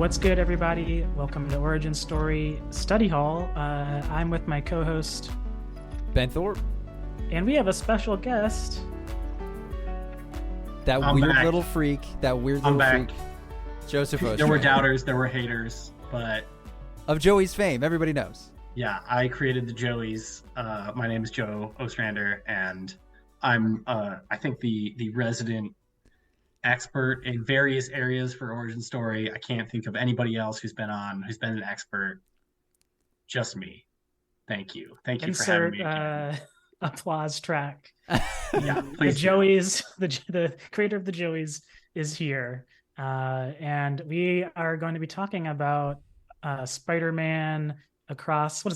What's good, everybody? Welcome to Origin Story Study Hall. I'm with my co-host, Ben Thorp. And we have a special guest. That I'm weird back. little freak. That weird I'm little back. freak. Joseph Ostrander. There were doubters, there were haters, but Of Joey's fame, everybody knows. yeah, I created the Joeys. My name is Joe Ostrander, and I'm I think the resident expert in various areas for Origin Story. I can't think of anybody else who's been an expert. Just me. Thank you for having Insert me again. applause track. Yeah, The please do. Joeys, the creator of the Joeys is here. And we are going to be talking about Spider-Man Across the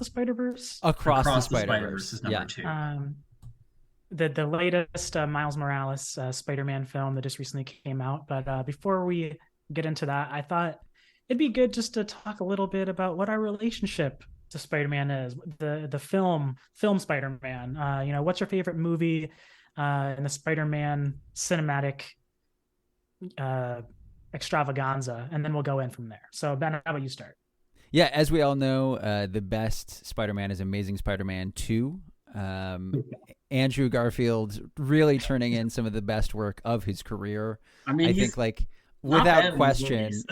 Spider-Verse? Across the the Spider-Verse. is number two. The latest Miles Morales Spider-Man film that just recently came out. But before we get into that, I thought it'd be good just to talk a little bit about what our relationship to Spider-Man is. The film Spider-Man. What's your favorite movie in the Spider-Man cinematic extravaganza? And then we'll go in from there. So Ben, how about you start? Yeah, as we all know, the best Spider-Man is Amazing Spider-Man 2. Andrew Garfield really turning in some of the best work of his career. I mean, I he's think, like, not without bad in question. movies.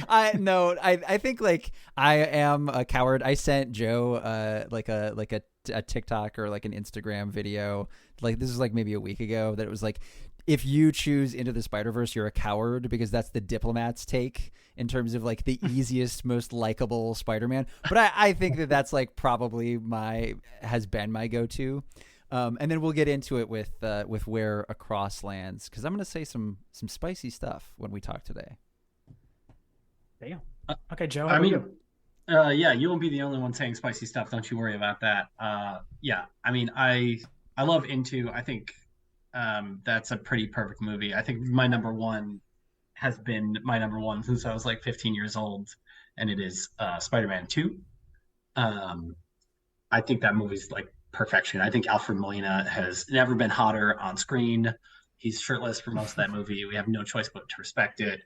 I think, like, I am a coward. I sent Joe like a TikTok or like an Instagram video. Like, this is like maybe a week ago, that it was like, if you choose Into the Spider-Verse, you're a coward, because that's the diplomat's take in terms of like the easiest, most likable Spider-Man. But I think that that's like probably has been my go-to. And then we'll get into it with where Across lands, because I'm going to say some spicy stuff when we talk today. Damn. Okay, Joe. I mean, yeah, you won't be the only one saying spicy stuff. Don't you worry about that. Yeah, I mean, I love Into. I think that's a pretty perfect movie. I think my number one has been my number one since I was like 15 years old, and it is Spider-Man 2. I think that movie's like perfection. I think Alfred Molina has never been hotter on screen. He's shirtless for most of that movie. We have no choice but to respect it.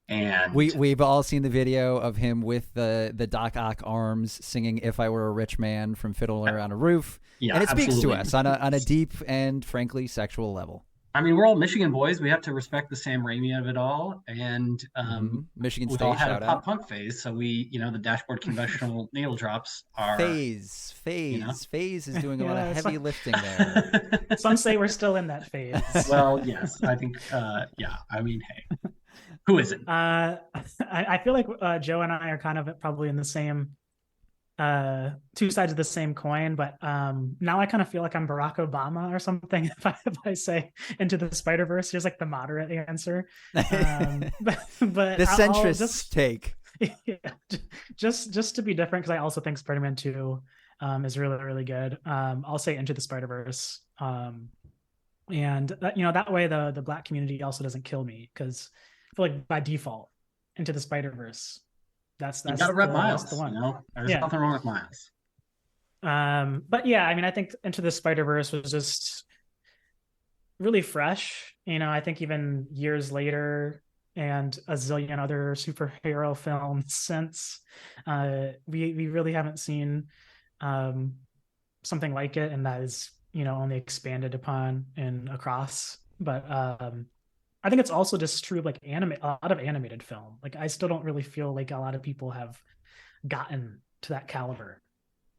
And We've all seen the video of him with the Doc Ock arms singing "If I Were a Rich Man" from Fiddler on a Roof, yeah, and it speaks absolutely. to us on a deep and frankly sexual level. I mean, we're all Michigan boys. We have to respect the Sam Raimi of it all, and Michigan we State all had shout a pop out. punk phase. So the dashboard conventional needle drops are Phase is doing a lot of Yeah, heavy lifting there. Some say we're still in that phase. Well, yes, I think. Yeah, I mean, hey, who isn't? I feel like Joe and I are kind of probably in the same two sides of the same coin, but now I kind of feel like I'm Barack Obama or something if I say Into the Spider-Verse. Here's like the moderate answer. But The centrist take. Yeah, just to be different, because I also think Spider-Man 2 is really, really good. I'll say Into the Spider-Verse. And that way the Black community also doesn't kill me, because I feel like by default Into the Spider-Verse, that's You gotta rep Miles. that's the one. There's Yeah. nothing wrong with Miles. But yeah, I mean, I think Into the Spider-Verse was just really fresh. I think even years later and a zillion other superhero films since, we really haven't seen something like it, and that is only expanded upon in Across. But I think it's also just true of like a lot of animated film. Like, I still don't really feel like a lot of people have gotten to that caliber.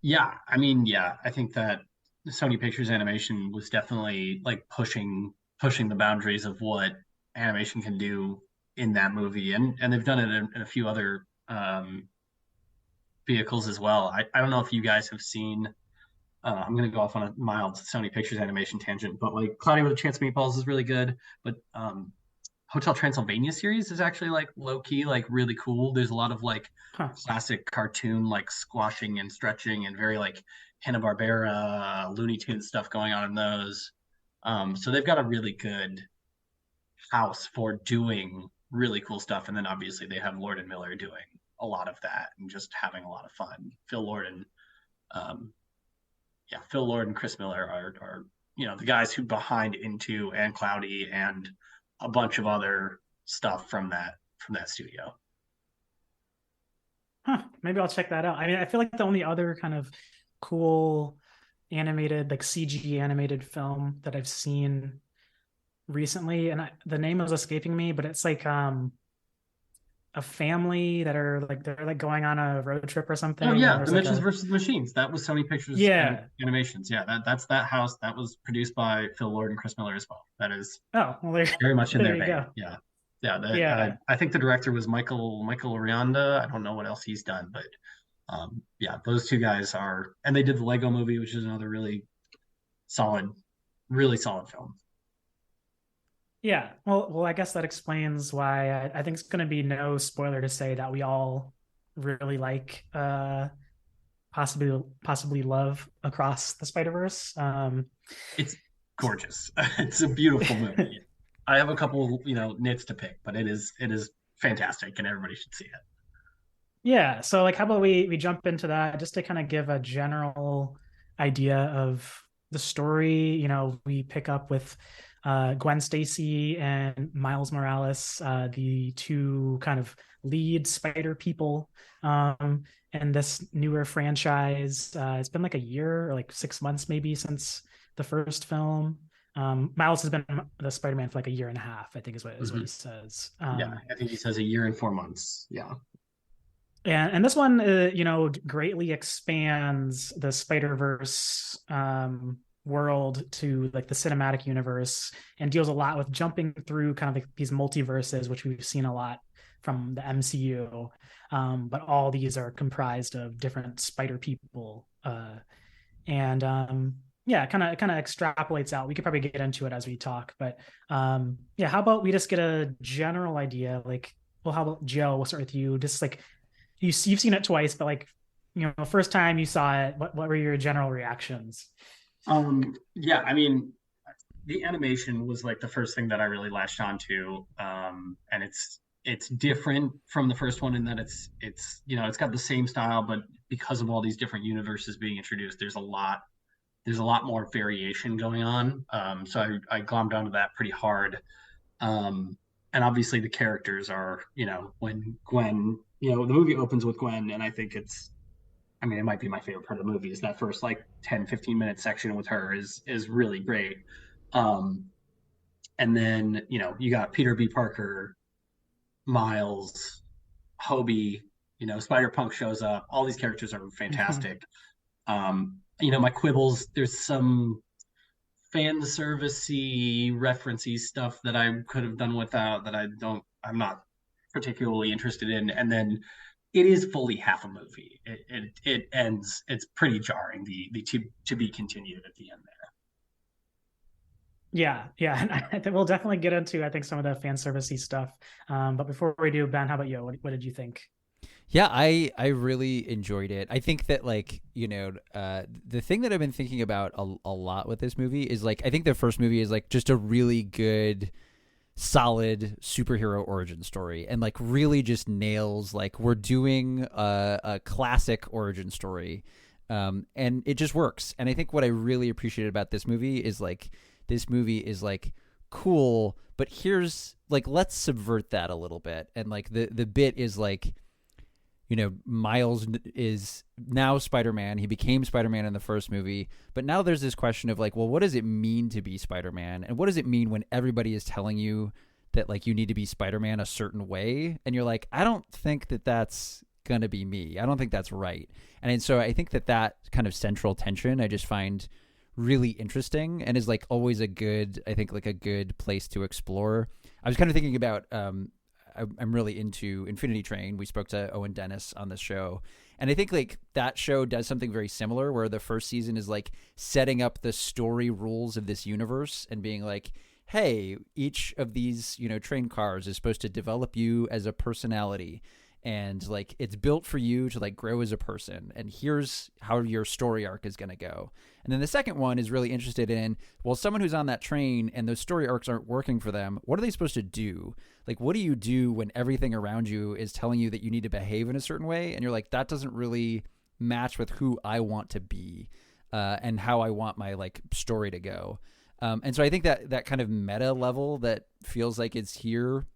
Yeah, I mean, yeah, I think that Sony Pictures Animation was definitely like pushing the boundaries of what animation can do in that movie, and they've done it in a few other vehicles as well. I don't know if you guys have seen. I'm going to go off on a mild Sony Pictures Animation tangent, but like Cloudy with a Chance of Meatballs is really good. But Hotel Transylvania series is actually like low key, like really cool. There's a lot of like classic cartoon, like squashing and stretching and very like Hanna-Barbera, Looney Tunes stuff going on in those. So they've got a really good house for doing really cool stuff. And then obviously they have Lord and Miller doing a lot of that and just having a lot of fun. Phil Lord and Chris Miller are the guys who behind Into and Cloudy and a bunch of other stuff from that from that studio. Huh, maybe I'll check that out. I mean, I feel like the only other kind of cool animated, like CG animated film that I've seen recently, and the name is escaping me, but it's like a family that are like they're like going on a road trip or Oh something, and yeah, The there's like Mitchells a versus the Machines. That was Sony Pictures yeah. Animations. Yeah, that's that house. That was produced by Phil Lord and Chris Miller as well. That is Oh, well, there very much in there their you vein. go. Yeah, yeah. Yeah, I think the director was Michael Orianda. I don't know what else he's done, but yeah, those two guys are, and they did the Lego Movie, which is another solid, really solid film. yeah. Well, I guess that explains why I think it's going to be no spoiler to say that we all really like possibly love Across the Spider-Verse. It's gorgeous. It's a beautiful movie. I have a couple, nits to pick, but it is fantastic, and everybody should see it. Yeah, so like how about we jump into that just to kind of give a general idea of the story. We pick up with Gwen Stacy and Miles Morales, the two kind of lead spider people in this newer franchise. It's been like a year or like 6 months maybe since the first film. Miles has been the Spider-Man for like a year and a half, I think is what he Mhm. says. Yeah, I think he says a year and 4 months. Yeah. And this one, greatly expands the Spider-Verse world to like the cinematic universe and deals a lot with jumping through kind of like these multiverses, which we've seen a lot from the MCU. But all these are comprised of different spider people. And yeah, kind of extrapolates out. We could probably get into it as we talk, but yeah, how about we just get a general idea? Like, well, how about Joe? We'll start with you. Just like you've seen it twice, but like first time you saw it, what were your general reactions? Yeah, I mean, the animation was like the first thing that I really latched onto. And it's different from the first one in that it's got the same style, but because of all these different universes being introduced, there's a lot more variation going on. So I glommed onto that pretty hard. Um, and obviously the characters are, when Gwen, the movie opens with Gwen, and I mean, it might be my favorite part of the movie is that first like 10, 15 minute section with her is really great. Um, and then, you got Peter B. Parker, Miles, Hobie, Spider-Punk shows up. All these characters are fantastic. My quibbles, there's some fan servicey referencey stuff that I could have done without that I'm not particularly interested in. And then it is fully half a movie. It ends. It's pretty jarring. The to be continued at the end there. Yeah, and I think we'll definitely get into I think some of the fan servicey stuff. But before we do, Ben, how about you? What did you think? Yeah, I really enjoyed it. I think that the thing that I've been thinking about a lot with this movie is like I think the first movie is like just a really good solid superhero origin story and like really just nails like we're doing a classic origin story, and it just works. And I think what I really appreciated about this movie is like cool, but here's like let's subvert that a little bit. And like the bit is like Miles is now Spider-Man. He became Spider-Man in the first movie, but now there's this question of like, well, what does it mean to be Spider-Man? And what does it mean when everybody is telling you that like you need to be Spider-Man a certain way? And you're like, I don't think that that's going to be me. I don't think that's right. And so I think that kind of central tension I just find really interesting and is like always a good place to explore. I was kind of thinking about, I'm really into Infinity Train. We spoke to Owen Dennis on this show. And I think like that show does something very similar where the first season is like setting up the story rules of this universe and being like, hey, each of these, train cars is supposed to develop you as a personality. And like it's built for you to like grow as a person. And here's how your story arc is going to go. And then the second one is really interested in, well, someone who's on that train and those story arcs aren't working for them, what are they supposed to do? Like, what do you do when everything around you is telling you that you need to behave in a certain way? And you're like, that doesn't really match with who I want to be and how I want my like story to go. And so I think that kind of meta level that feels like it's here,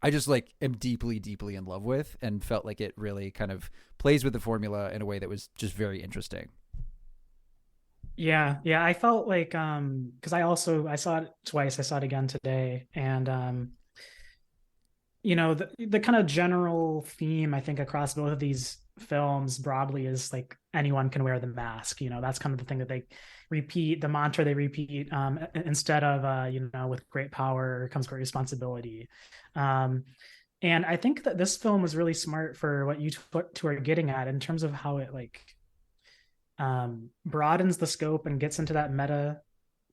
I just like am deeply, deeply in love with, and felt like it really kind of plays with the formula in a way that was just very interesting. Yeah, yeah. I felt like because I saw it twice. I saw it again today, and the kind of general theme I think across both of these films broadly is like anyone can wear the mask. That's kind of the thing that they repeat, the mantra they repeat, instead of with great power comes great responsibility. um and I think that this film was really smart for what you two are getting at in terms of how it like broadens the scope and gets into that meta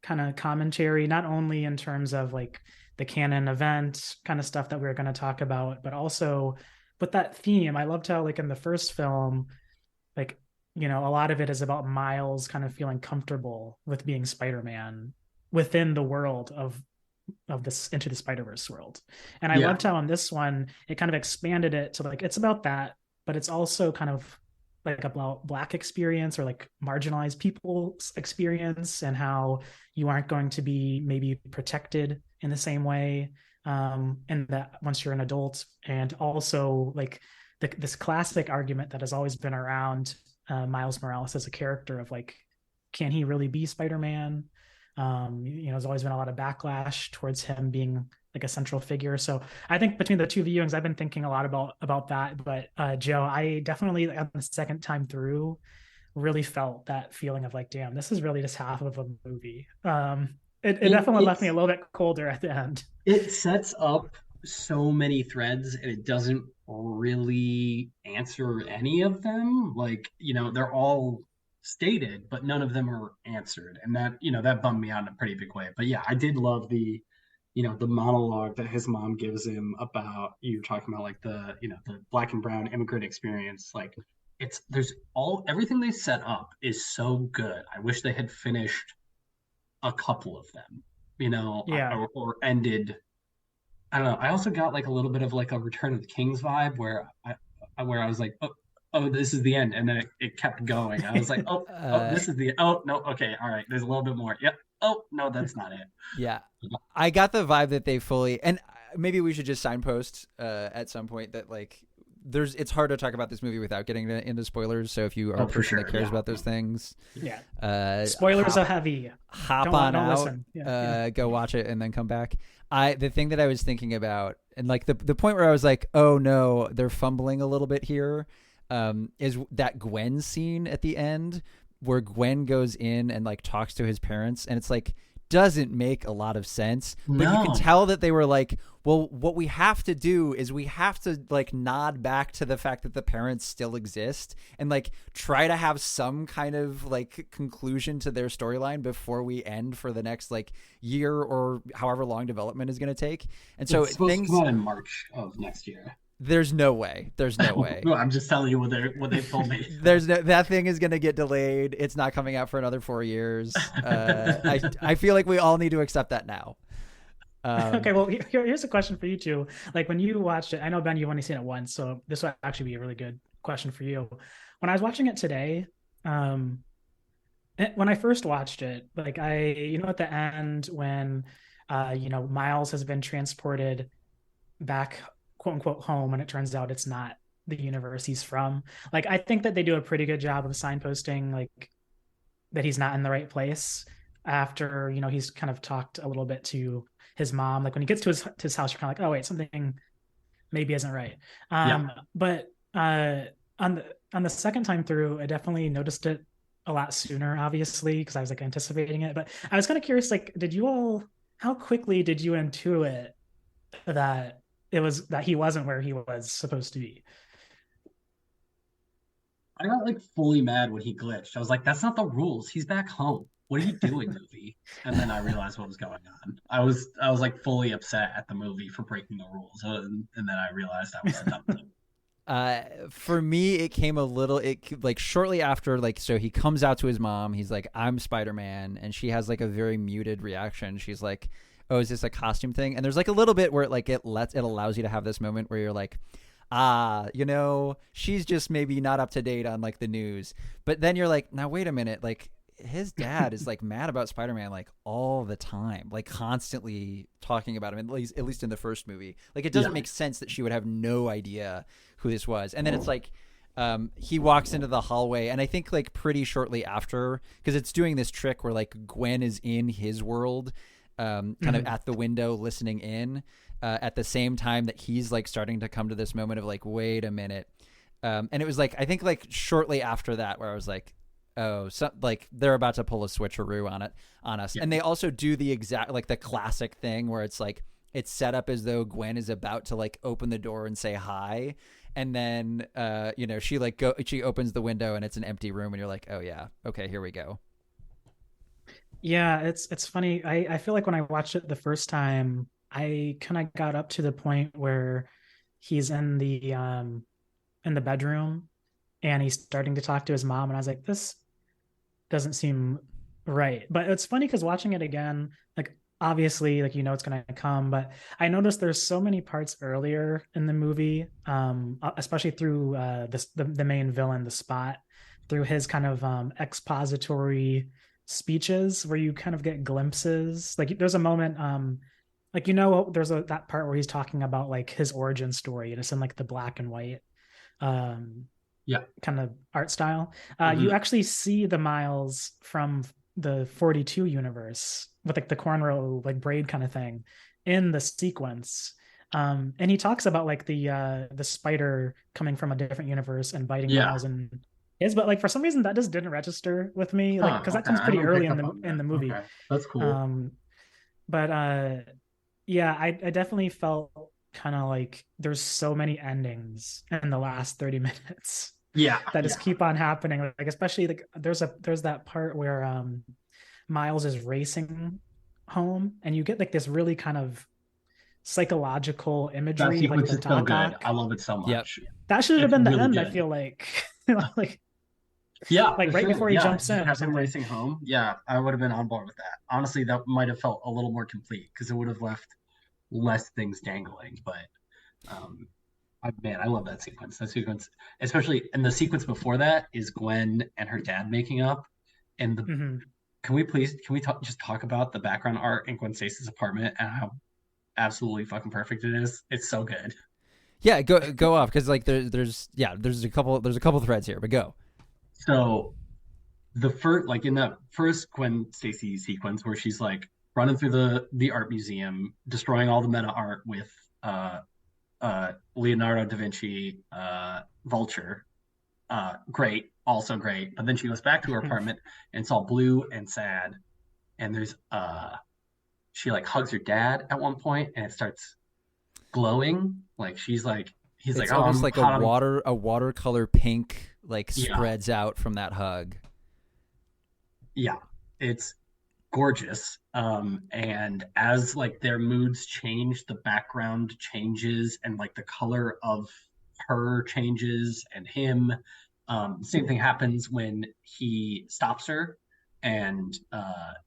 kind of commentary, not only in terms of like the canon event kind of stuff that we are going to talk about, but also with that theme. I loved how like in the first film, like, a lot of it is about Miles kind of feeling comfortable with being Spider-Man within the world of this Into the Spider-Verse world. And I Yeah. loved how on this one it kind of expanded it to like it's about that, but it's also kind of like about Black experience or like marginalized people's experience, and how you aren't going to be maybe protected in the same way, and that once you're an adult. And also like this classic argument that has always been around Miles Morales as a character of like, can he really be Spider-Man? There's always been a lot of backlash towards him being like a central figure. So I think between the two viewings, I've been thinking a lot about that. But Joe, I definitely on the second time through really felt that feeling of like, damn, this is really just half of a movie. It definitely left me a little bit colder at the end. It sets up so many threads and it doesn't really answer any of them. Like, they're all stated, but none of them are answered. And that bummed me out in a pretty big way. But yeah, I did love the monologue that his mom gives him about, you're talking about like the Black and brown immigrant experience. Like there's everything they set up is so good. I wish they had finished a couple of them, Yeah. or ended. I don't know. I also got like a little bit of like a Return of the Kings vibe where I was like, oh, this is the end, and then it kept going. I was like, oh, this is the oh no, okay, all right, there's a little bit more. Yep. Oh no, that's not it. Yeah, I got the vibe that they fully, and maybe we should just signpost at some point that like it's hard to talk about this movie without getting into spoilers. So if you are a person that cares about those things, spoilers are heavy. Hop don't on out, listen. go watch it, and then come back. The thing that I was thinking about, and like the point where I was like, oh no, they're fumbling a little bit here, is that Gwen scene at the end where Gwen goes in and like talks to his parents, and it's like doesn't make a lot of sense, but you can tell that they were like, well, what we have to do is we have to like nod back to the fact that the parents still exist and like try to have some kind of like conclusion to their storyline before we end for the next like year or however long development is going to take. And so it's supposed to come out in March of next year. There's no way. No, I'm just telling you what they told me. That thing is going to get delayed. It's not coming out for another 4 years. I feel like we all need to accept that now. Okay, well, here's a question for you two. Like when you watched it, I know Ben, you've only seen it once, so this will actually be a really good question for you. When I was watching it today, when I first watched it, like at the end when, Miles has been transported back, quote unquote, home, and it turns out it's not the universe he's from. Like, I think that they do a pretty good job of signposting like that he's not in the right place after, he's kind of talked a little bit to his mom. Like when he gets to his house, you're kind of like, oh wait, something maybe isn't right. But on the second time through, I definitely noticed it a lot sooner, obviously, because I was like anticipating it. But I was kind of curious, like, how quickly did you intuit that he wasn't where he was supposed to be? I got like fully mad when he glitched. I was like, that's not the rules. He's back home. What are you doing, movie? And then I realized what was going on. I was like fully upset at the movie for breaking the rules. And then I realized that was a dumb thing. For me, it came like shortly after, like, so he comes out to his mom. He's like, I'm Spider-Man. And she has like a very muted reaction. She's like, oh, is this a costume thing? And there's like a little bit where it allows you to have this moment where you're like, she's just maybe not up to date on like the news. But then you're like, now wait a minute, like his dad is like mad about Spider-Man like all the time, like constantly talking about him, at least in the first movie. Like it doesn't make sense that she would have no idea who this was. And then it's like he walks into the hallway, and I think like pretty shortly after, because it's doing this trick where like Gwen is in his world, kind of at the window listening in, at the same time that he's like starting to come to this moment of like, wait a minute. And it was like, I think like shortly after that where I was like, oh, so like they're about to pull a switcheroo on us. And they also do the exact, like the classic thing where it's like, it's set up as though Gwen is about to like open the door and say hi. And then, she opens the window and it's an empty room and you're like, oh yeah, okay, here we go. Yeah, it's funny. I feel like when I watched it the first time, I kind of got up to the point where he's in the bedroom and he's starting to talk to his mom, and I was like, this doesn't seem right. But it's funny because watching it again, like obviously, like it's gonna come, but I noticed there's so many parts earlier in the movie, especially through the main villain, the Spot, through his kind of expository speeches where you kind of get glimpses. Like there's a moment, there's that part where he's talking about like his origin story, and it's in like the black and white kind of art style. You actually see the Miles from the 42 universe with like the cornrow like braid kind of thing in the sequence, and he talks about like the spider coming from a different universe and biting Miles and his, but like for some reason that just didn't register with me, like because that comes pretty early in the movie. Okay. That's cool. But I definitely felt kind of like there's so many endings in the last 30 minutes that just keep on happening, like especially like there's that part where Miles is racing home and you get like this really kind of psychological imagery. That sequence like is so good. I love it so much. That should have been the really end good. I feel like like like right before he jumps in have him racing home. I would have been on board with that. Honestly, that might have felt a little more complete because it would have left less things dangling. But I love that sequence. That sequence, especially, and the sequence before that is Gwen and her dad making up. And can we just talk about the background art in Gwen Stacy's apartment and how absolutely fucking perfect it is? It's so good. Yeah, go off, because like there's a couple threads here, but go. So the first, like in that first Gwen Stacy sequence where she's like running through the art museum, destroying all the meta art with Leonardo da Vinci Vulture. Great, also great. But then she goes back to her apartment and it's all blue and sad. And there's she like hugs her dad at one point and it starts glowing. Like he's like, almost like a watercolor pink like spreads out from that hug. Yeah, it's gorgeous. And as like their moods change, the background changes and like the color of her changes and him. Same thing happens when he stops her and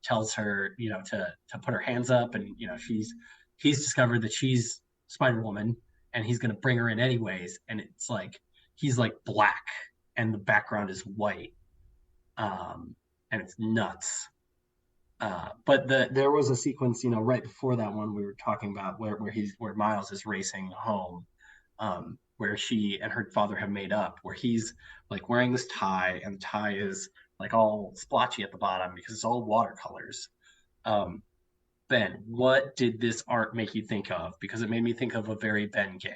tells her, to put her hands up, and he's discovered that she's Spider-Woman and he's gonna bring her in anyways, and it's like he's like black and the background is white, and it's nuts. But there was a sequence, right before that one we were talking about where Miles is racing home, where she and her father have made up, where he's like wearing this tie and the tie is like all splotchy at the bottom because it's all watercolors. Ben, what did this art make you think of? Because it made me think of a very Ben game.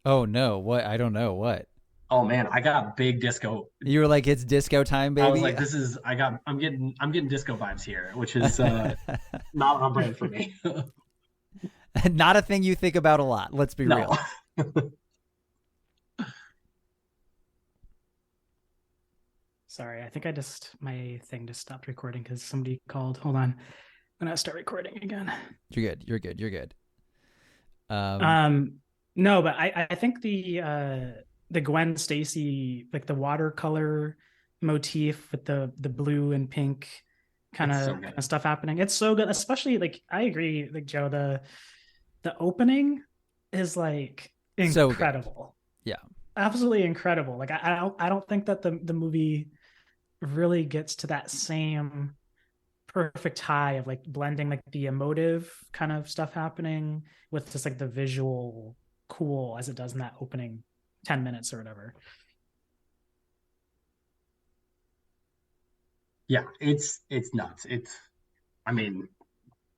Oh no, what? I don't know what. Oh man, I got big disco. You were like, it's disco time, baby. I was like, I'm getting disco vibes here, which is not on brand for me. Not a thing you think about a lot. Let's be real. Sorry, I think my thing just stopped recording because somebody called. Hold on. I'm gonna start recording again. You're good. No, but I think the Gwen Stacy, like the watercolor motif with the blue and pink kind of stuff happening. It's so good, especially like I agree, like Joe, the opening is like incredible. So yeah, absolutely incredible. Like I don't think that the movie really gets to that same perfect high of like blending like the emotive kind of stuff happening with just like the visual cool as it does in that opening 10 minutes or whatever. Yeah, it's nuts. It's, I mean,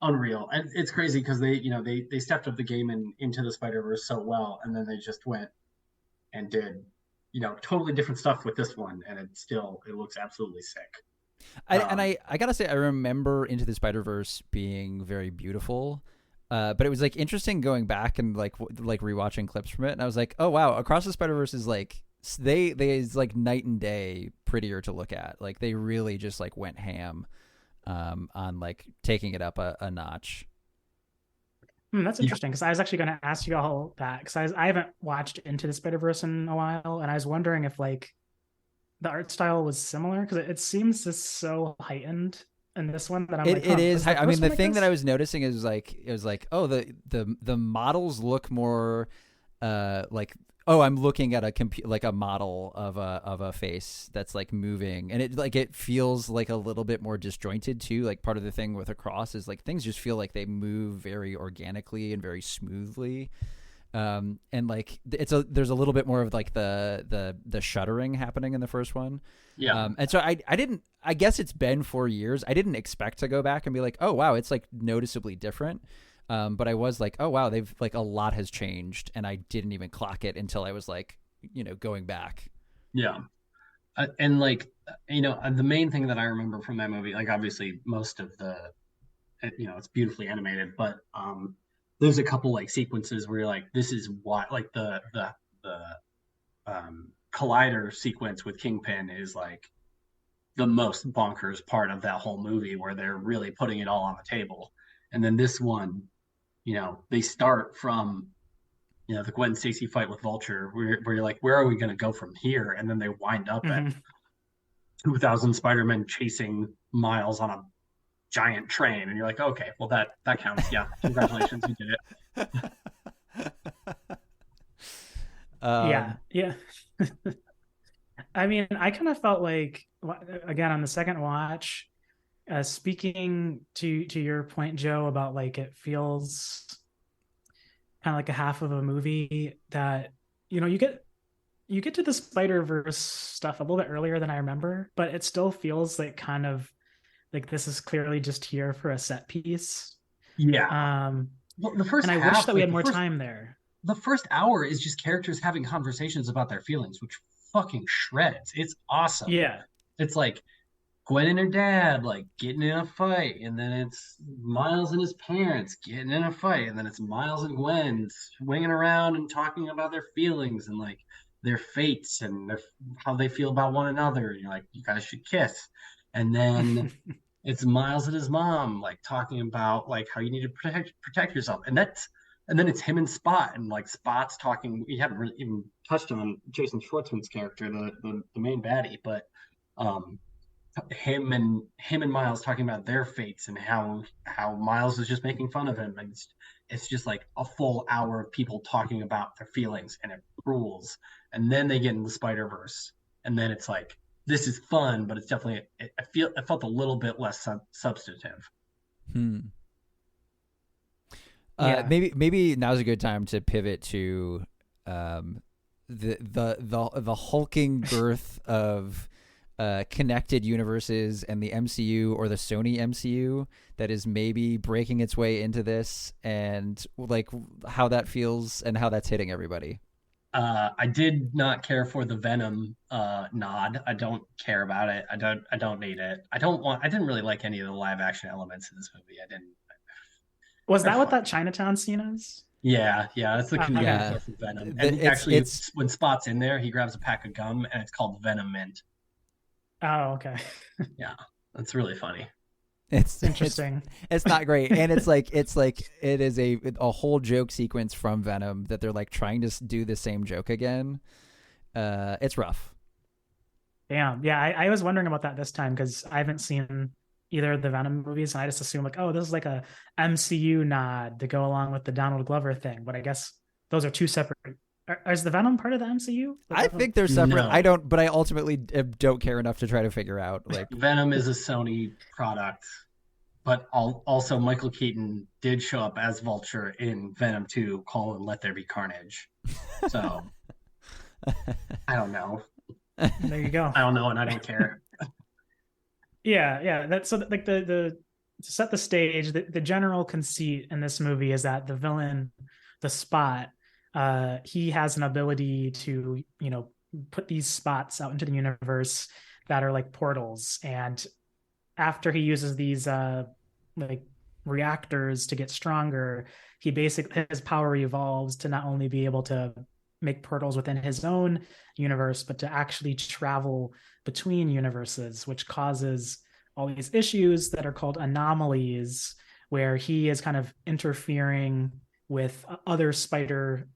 unreal. And it's crazy because they stepped up the game in Into the Spider-Verse so well, and then they just went and did, totally different stuff with this one, and it looks absolutely sick. I gotta say, I remember Into the Spider-Verse being very beautiful. But it was like interesting going back and like rewatching clips from it, and I was like, oh wow, Across the Spider-Verse is like they is like night and day prettier to look at. Like they really just like went ham on like taking it up a notch. That's interesting because I was actually going to ask you all that because I haven't watched Into the Spider-Verse in a while, and I was wondering if like the art style was similar because it seems just so heightened in this one that I'm like, it is. I mean, the like thing this? that I was noticing is like it was like, oh, the models look more like, oh, I'm looking at like a model of a face that's like moving, and it feels like a little bit more disjointed too. Like part of the thing with Across is like things just feel like they move very organically and very smoothly. And like there's a little bit more of like the shuddering happening in the first one. Yeah. And so I guess it's been 4 years. I didn't expect to go back and be like, oh wow, it's like noticeably different. But I was like, oh wow, they've like a lot has changed, and I didn't even clock it until I was like, going back. Yeah. And like, the main thing that I remember from that movie, like obviously most of it's beautifully animated, but there's a couple like sequences where you're like, this is what, like the collider sequence with Kingpin is like the most bonkers part of that whole movie, where they're really putting it all on the table. And then this one, they start from the Gwen Stacy fight with Vulture, where you're like, where are we going to go from here? And then they wind up at 2,000 Spider-Men chasing Miles on a giant train, and you're like, okay, well that counts. Yeah, congratulations, you did it. Yeah. I mean, I kind of felt like, again, on the second watch, speaking to your point, Joe, about like it feels kind of like a half of a movie that you get to the Spider-Verse stuff a little bit earlier than I remember, but it still feels like kind of like this is clearly just here for a set piece. Yeah. Well, the first and I half, wish that we like had more time there. The first hour is just characters having conversations about their feelings, which fucking shreds. It's awesome. Yeah. It's like Gwen and her dad like getting in a fight, and then it's Miles and his parents getting in a fight, and then it's Miles and Gwen swinging around and talking about their feelings and like their fates and how they feel about one another. And you're like, you guys should kiss. And then it's Miles and his mom like talking about like how you need to protect yourself, and then it's him and Spot, and like Spot's talking. We haven't really even touched on Jason Schwartzman's character, the main baddie, but him and Miles talking about their fates and how Miles is just making fun of him, and it's just like a full hour of people talking about their feelings, and it rules. And then they get in the Spider-Verse, and then it's like, this is fun, but it's definitely I felt a little bit less substantive. Yeah. Maybe now's a good time to pivot to the hulking girth of connected universes and the MCU or the Sony MCU that is maybe breaking its way into this, and like how that feels and how that's hitting everybody. I did not care for the Venom nod. I don't care about it. I don't need it. I didn't really like any of the live action elements in this movie. I didn't. Was that what that Chinatown scene is? Yeah, that's the convenience store for Venom. And it's when Spot's in there, he grabs a pack of gum, and it's called Venom Mint. Oh, okay. Yeah, that's really funny. It's interesting. It's not great, and it's like it is a whole joke sequence from Venom that they're like trying to do the same joke again. It's rough. Damn. Yeah, I was wondering about that this time because I haven't seen either of the Venom movies, and I just assumed like, oh, this is like a MCU nod to go along with the Donald Glover thing. But I guess those are two separate Is the Venom part of the MCU? I think they're separate. No. I don't, but I ultimately don't care enough to try to figure out. Like, Venom is a Sony product, but also Michael Keaton did show up as Vulture in Venom 2: Let There Be Carnage. So I don't know. There you go. I don't know, and I don't care. Yeah. That's so like the to set the stage, the general conceit in this movie is that the villain, the Spot, he has an ability to, put these spots out into the universe that are like portals. And after he uses these like reactors to get stronger, his power evolves to not only be able to make portals within his own universe, but to actually travel between universes, which causes all these issues that are called anomalies, where he is kind of interfering with other spider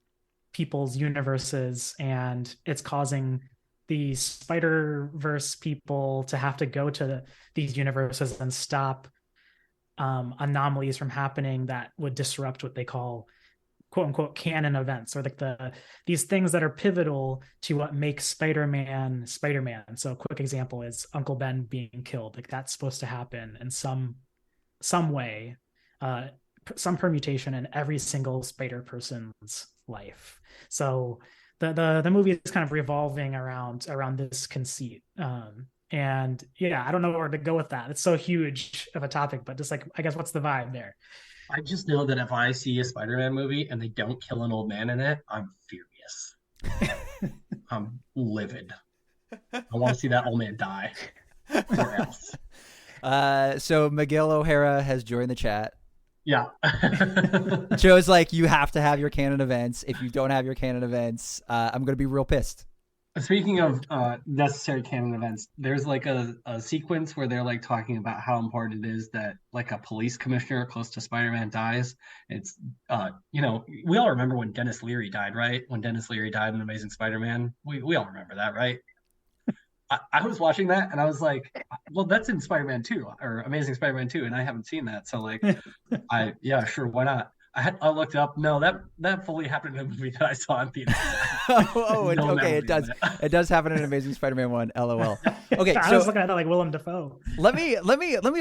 people's universes, and it's causing the Spiderverse people to have to go to these universes and stop anomalies from happening that would disrupt what they call quote unquote canon events, or like these things that are pivotal to what makes Spider-Man Spider-Man. So a quick example is Uncle Ben being killed. Like that's supposed to happen in some way, some permutation in every single Spider person's life. So the movie is kind of revolving around this conceit. And yeah, I don't know where to go with that. It's so huge of a topic, but just like, I guess, what's the vibe there? I just know that if I see a Spider-Man movie and they don't kill an old man in it, I'm furious. I'm livid. I want to see that old man die. Or else. So Miguel O'Hara has joined the chat. Yeah. Joe's like, you have to have your canon events. If you don't have your canon events, I'm going to be real pissed. Speaking of necessary canon events, there's like a sequence where they're like talking about how important it is that like a police commissioner close to Spider-Man dies. It's we all remember when Dennis Leary died, right? When Dennis Leary died in Amazing Spider-Man, we all remember that, right? I was watching that and I was like, well, that's in Spider-Man 2 or Amazing Spider-Man 2, and I haven't seen that, so like, sure, why not? I looked up. No, that fully happened in a movie that I saw in theaters. Okay, it does. It does happen in Amazing Spider-Man 1. LOL. Okay, I was looking at that like Willem Dafoe. Let me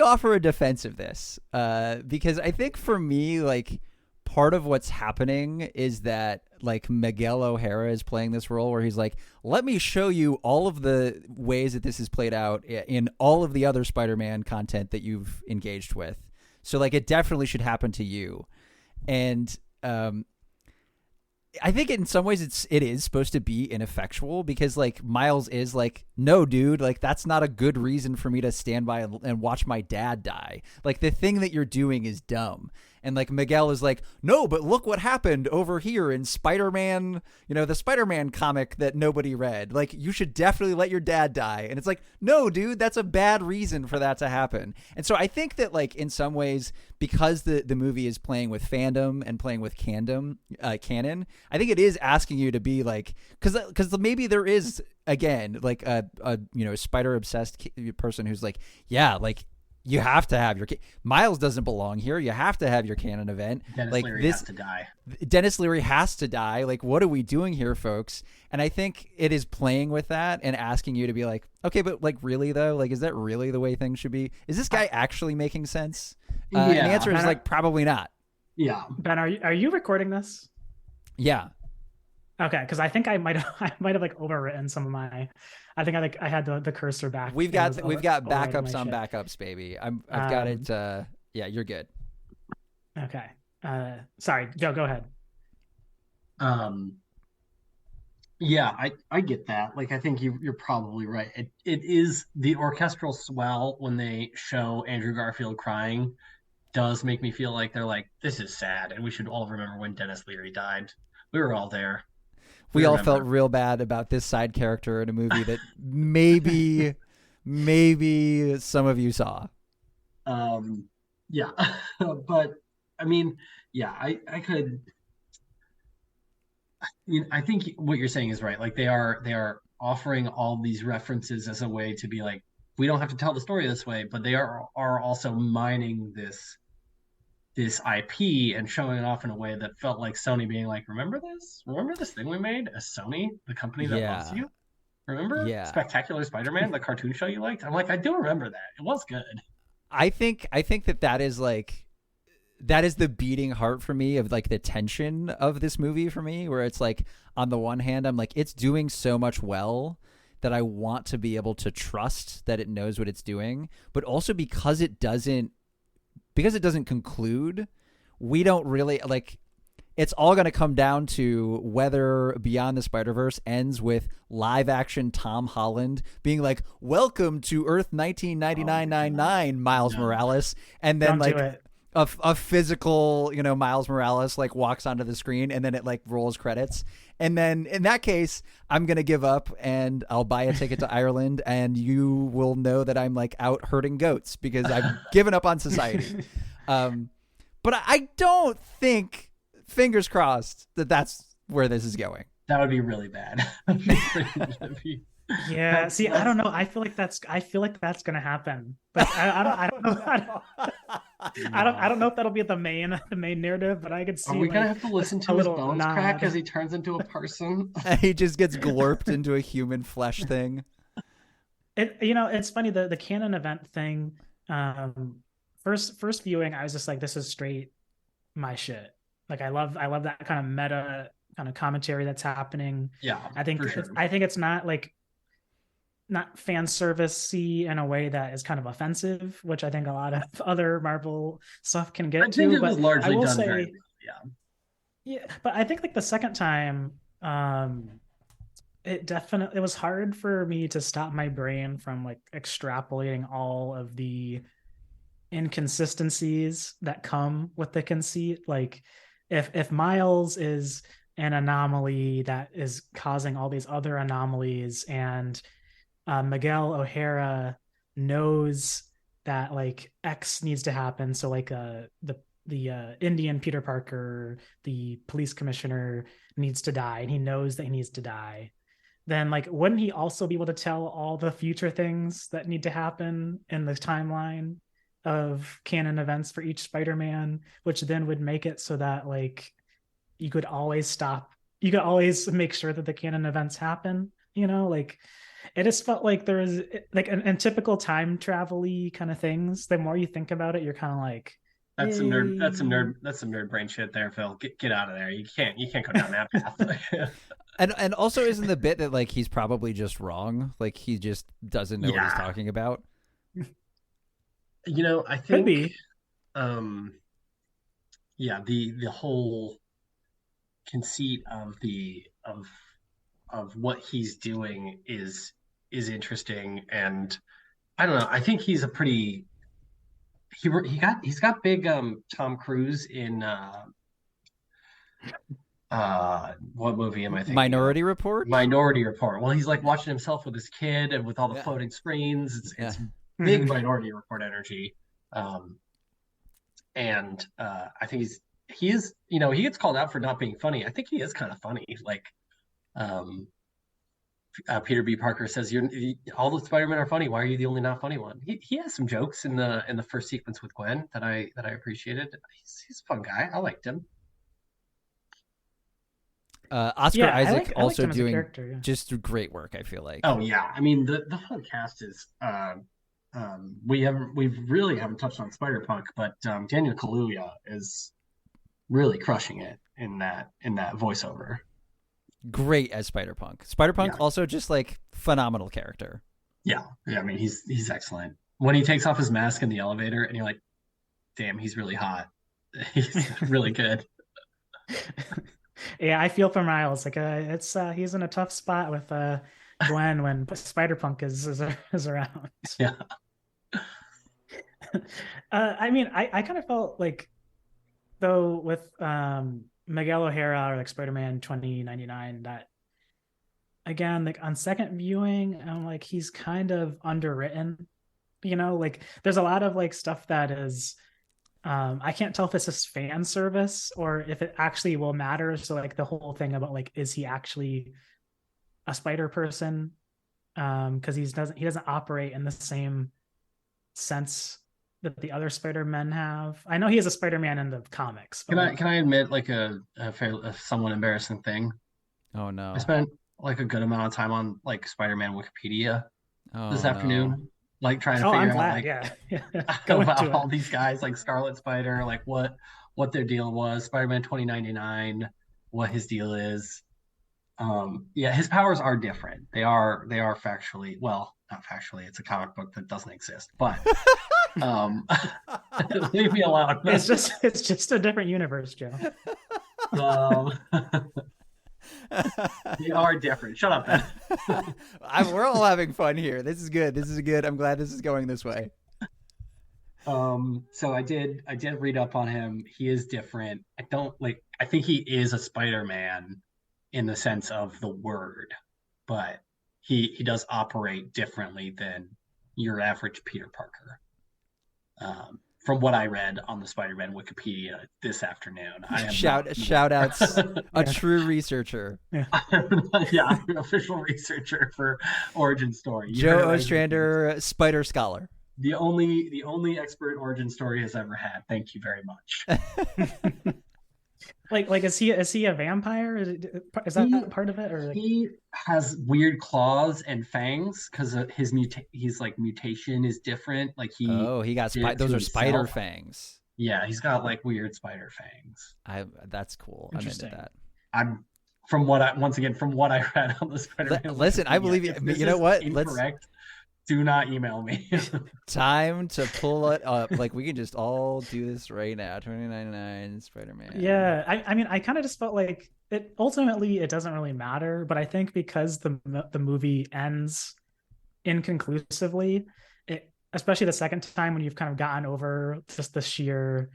offer a defense of this, because I think for me, like, part of what's happening is that like Miguel O'Hara is playing this role where he's like, let me show you all of the ways that this is played out in all of the other Spider-Man content that you've engaged with. So like, it definitely should happen to you. And I think in some ways it is supposed to be ineffectual, because like Miles is like, no, dude, like that's not a good reason for me to stand by and watch my dad die. Like the thing that you're doing is dumb. And like Miguel is like, no, but look what happened over here in Spider-Man, the Spider-Man comic that nobody read. Like, you should definitely let your dad die. And it's like, no, dude, that's a bad reason for that to happen. And so I think that like in some ways, because the movie is playing with fandom and playing with canon, I think it is asking you to be like, because maybe there is, again, like a spider obsessed person who's like, yeah, like, you have to have Miles doesn't belong here. You have to have your canon event. Dennis like Leary has to die. Dennis Leary has to die. Like, what are we doing here, folks? And I think it is playing with that and asking you to be like, okay, but like, really though? Like, is that really the way things should be? Is this guy actually making sense? And the answer is like, probably not. Yeah. Ben, are you recording this? Yeah. Okay, because I think I might have like overwritten some of my. I think I had the cursor back. We've got backups on backups, baby. I've got it. Yeah, you're good. Okay. Sorry, Joe, go ahead. Yeah, I get that. Like, I think you're probably right. It is the orchestral swell when they show Andrew Garfield crying does make me feel like they're like, this is sad, and we should all remember when Dennis Leary died. We were all there. We all felt real bad about this side character in a movie that maybe some of you saw. Yeah, but I mean, yeah, I could. I think what you're saying is right. Like they are offering all these references as a way to be like, we don't have to tell the story this way, but they are also mining this this IP and showing it off in a way that felt like Sony being like, remember this? Remember this thing we made as Sony, the company that loves Yeah. you? Remember Yeah. Spectacular Spider-Man, the cartoon show you liked? I'm like, I do remember that. It was good. I think that is like that is the beating heart for me of like the tension of this movie for me, where it's like on the one hand I'm like it's doing so much well that I want to be able to trust that it knows what it's doing, but also because it doesn't conclude, we don't really like it's all going to come down to whether Beyond the Spider-Verse ends with live action Tom Holland being like, welcome to Earth Oh my God. 1999, Miles No. Morales. And then Don't do like it. a physical, Miles Morales like walks onto the screen and then it like rolls credits. And then in that case, I'm going to give up and I'll buy a ticket to Ireland and you will know that I'm like out herding goats because I've given up on society. But I don't think, fingers crossed, that that's where this is going. That would be really bad. Yeah. See, I don't know. I feel like that's gonna happen. Like I don't know. I don't know if that'll be the main narrative, but I could see Are we gonna like have to listen a to his little bones crack nod. as he turns into a person? He just gets glorped into a human flesh thing. It's funny the canon event thing. First viewing, I was just like, this is straight my shit. Like I love that kind of meta kind of commentary that's happening. Yeah, I think for sure. I think it's not fan servicey in a way that is kind of offensive, which I think a lot of other Marvel stuff can I get think to. it was But I largely will done very say, well. yeah, but I think like the second time, it was hard for me to stop my brain from like extrapolating all of the inconsistencies that come with the conceit. Like if Miles is an anomaly that is causing all these other anomalies, and Miguel O'Hara knows that like X needs to happen, so like the Indian Peter Parker, the police commissioner, needs to die, and he knows that he needs to die. Then like wouldn't he also be able to tell all the future things that need to happen in the timeline of canon events for each Spider-Man, which then would make it so that like you could always make sure that the canon events happen, like it just felt like there was like in typical time travel-y kind of things, the more you think about it, you're kind of like, That's some nerd. That's some hey. nerd. That's some nerd brain shit there, Phil. Get out of there. You can't. You can't go down that path. And also isn't the bit that like he's probably just wrong? Like he just doesn't know what he's Yeah. talking about. I Could think, be. um, yeah, the whole conceit of what he's doing is interesting, and I don't know. I think he's a pretty he's got big Tom Cruise in what movie am I thinking of? Minority Report? Minority Report. Well, he's like watching himself with his kid and with all the Yeah. floating screens. Yeah. It's big Minority Report energy. Um, and I think he is, he gets called out for not being funny. I think he is kind of funny. Like um, Peter B. Parker says, all the Spider-Men are funny. Why are you the only not funny one? He has some jokes in the first sequence with Gwen that I appreciated. He's a fun guy. I liked him. Oscar Yeah, Isaac I liked also him as a doing character, yeah. just great work, I feel like. Oh yeah, I mean the whole cast is. We really haven't touched on Spider-Punk, but Daniel Kaluuya is really crushing it in that voiceover. Great as Spider-Punk. Spider-Punk Yeah. also just like phenomenal character. Yeah, I mean he's excellent. When he takes off his mask in the elevator, and you're like, damn, he's really hot. He's really good. Yeah, I feel for Miles. Like, it's he's in a tough spot with Gwen when Spider Punk is around. Yeah. I mean, I kind of felt like though with Miguel O'Hara or like Spider Man 2099, that again, like on second viewing, I'm like he's kind of underwritten. Like there's a lot of like stuff that is I can't tell if it's just fan service or if it actually will matter. So like the whole thing about like, is he actually a spider person? Because he doesn't operate in the same sense that the other Spider-Men have. I know he is a Spider-Man in the comics, but Can I admit like a somewhat embarrassing thing? Oh I no. spent like a good amount of time on like Spider-Man Wikipedia this Oh no. afternoon, like trying to oh, I'm figure out glad. like Yeah, yeah. Go about into it. all these guys like Scarlet Spider, like what their deal was, Spider-Man 2099, what his deal is. Yeah, his powers are different. They are factually, well, not factually, it's a comic book that doesn't exist, but um leave me alone. It's just a different universe, Joe. um they are different. Shut up, Ben. We're all having fun here. This is good. This is good. I'm glad this is going this way. So I did read up on him. He is different. I think he is a Spider-Man in the sense of the word, but he does operate differently than your average Peter Parker. From what I read on the Spider-Man Wikipedia this afternoon. I am Shout outs, a Yeah. true researcher. Yeah. yeah, I'm an official researcher for Origin Story. You Joe heard it right here, Ostrander, Spider Scholar. the only expert Origin Story has ever had. Thank you very much. Like is he a vampire? Is He that part of it, or like, he has weird claws and fangs because his like mutation is different. Like he Oh, he got did it those to are spider himself. fangs. Yeah, he's got like weird spider fangs. That's cool. I'm into Interesting. that. I'm from what I read on the Spider-Man. Listen, I Wikipedia, believe you. if this You know is what? Incorrect. Do not email me. Time to pull it up. Like we can just all do this right now. 2099 Spider-Man. yeah. I mean, I kind of just felt like it ultimately it doesn't really matter, but I think because the movie ends inconclusively, especially the second time when you've kind of gotten over just the sheer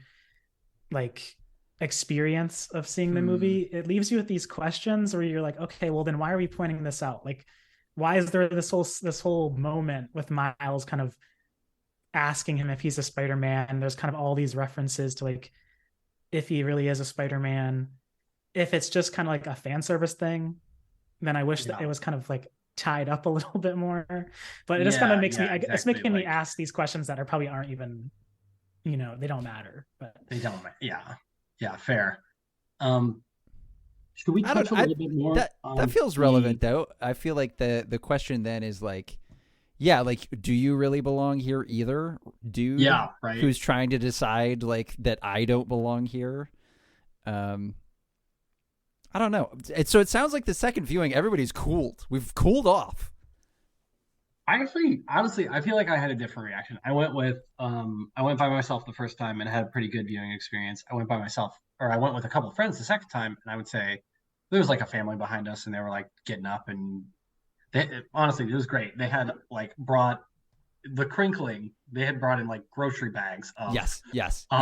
like experience of seeing the movie, it leaves you with these questions where you're like, okay, well then why are we pointing this out? Like, why is there this whole moment with Miles kind of asking him if he's a Spider-Man? And there's kind of all these references to like if he really is a Spider-Man. If it's just kind of like a fan service thing, then I wish that it was kind of like tied up a little bit more. But it just kind of makes me exactly. it's making me Like, ask these questions that probably aren't even, they don't matter. But they don't. Yeah, fair. Should we touch a little bit more? That feels relevant though. I feel like the question then is like, yeah, like do you really belong here either? Dude, Yeah, right. Who's trying to decide like that I don't belong here? I don't know. So it sounds like the second viewing, everybody's cooled. We've cooled off. Honestly, I feel like I had a different reaction. I went by myself the first time and had a pretty good viewing experience. I went with a couple of friends the second time, and I would say there was like a family behind us, and they were like getting up, and honestly, it was great. They had like brought the crinkling. They had brought in like grocery bags of yes